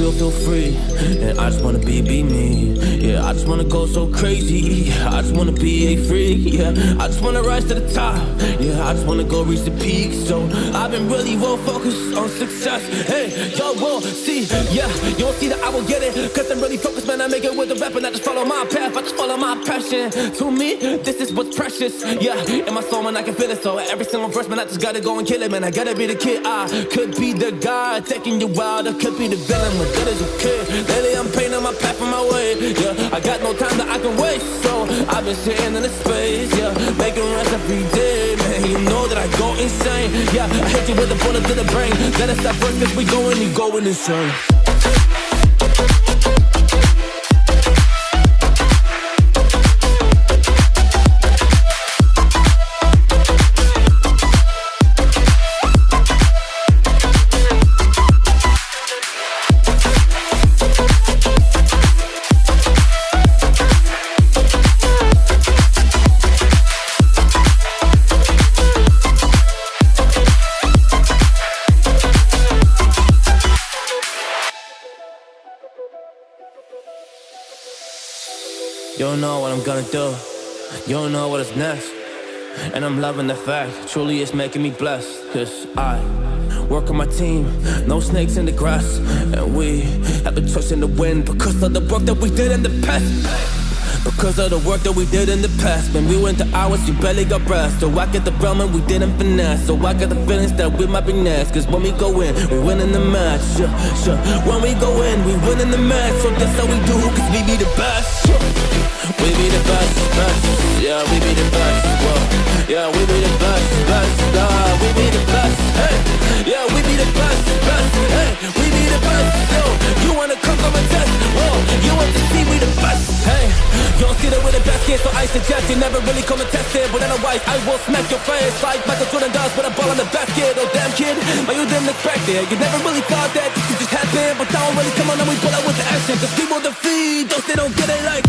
feel free. And I just wanna be me. Yeah, I just wanna go so crazy. I just wanna be a freak. Yeah, I just wanna rise to the top. Yeah, I just wanna go reach the peak. So I've been really well focused on success. Hey, y'all will see. Yeah, you'll see that I will get it. Cause I'm really focused, man. I make it with the rap and I just follow my path. I just follow my passion. To me, this is what's precious. Yeah, in my soul, man, I can feel it. So every single verse, man, I just gotta go and kill it, man. I gotta be the kid. I could be the guy taking you wild. I could be the villain, but good as a kid. Lately, I'm painting my path on my way. Yeah, I got no time that I can waste. So I've been sitting in the space. Yeah, making runs every day, man. You know that I go insane. Yeah, I hit you with a bullet to the brain. Let us stop first, cause we going, you going insane. You don't know what I'm gonna do. You don't know what is next. And I'm loving the fact, truly it's making me blessed. Cause I work on my team, no snakes in the grass. And we have a choice in the wind because of the work that we did in the past. Because of the work that we did in the past. When we went to hours, you barely got rest. So I get the realm and we didn't finesse. So I got the feelings that we might be next. Cause when we go in, we win in the match. Sure. When we go in, we win in the match. So that's how we do, cause we be the best. We be the best, best. Yeah, we be the best. Whoa. Yeah, we be the best, best. We be the best. Hey, yeah, we be the best, best. Hey, we be the best. Yo, you wanna come and test? Whoa, you want to see we the best? Hey, you don't see that we're the best kid, so I suggest you never really come and test it. But otherwise, I will smack your face like Michael Jordan does with a ball on the basket. Oh damn kid, but you didn't expect it. You never really thought that this could just happen. But don't really come on and we pull out with the action. Cause people defeat those they don't get it like.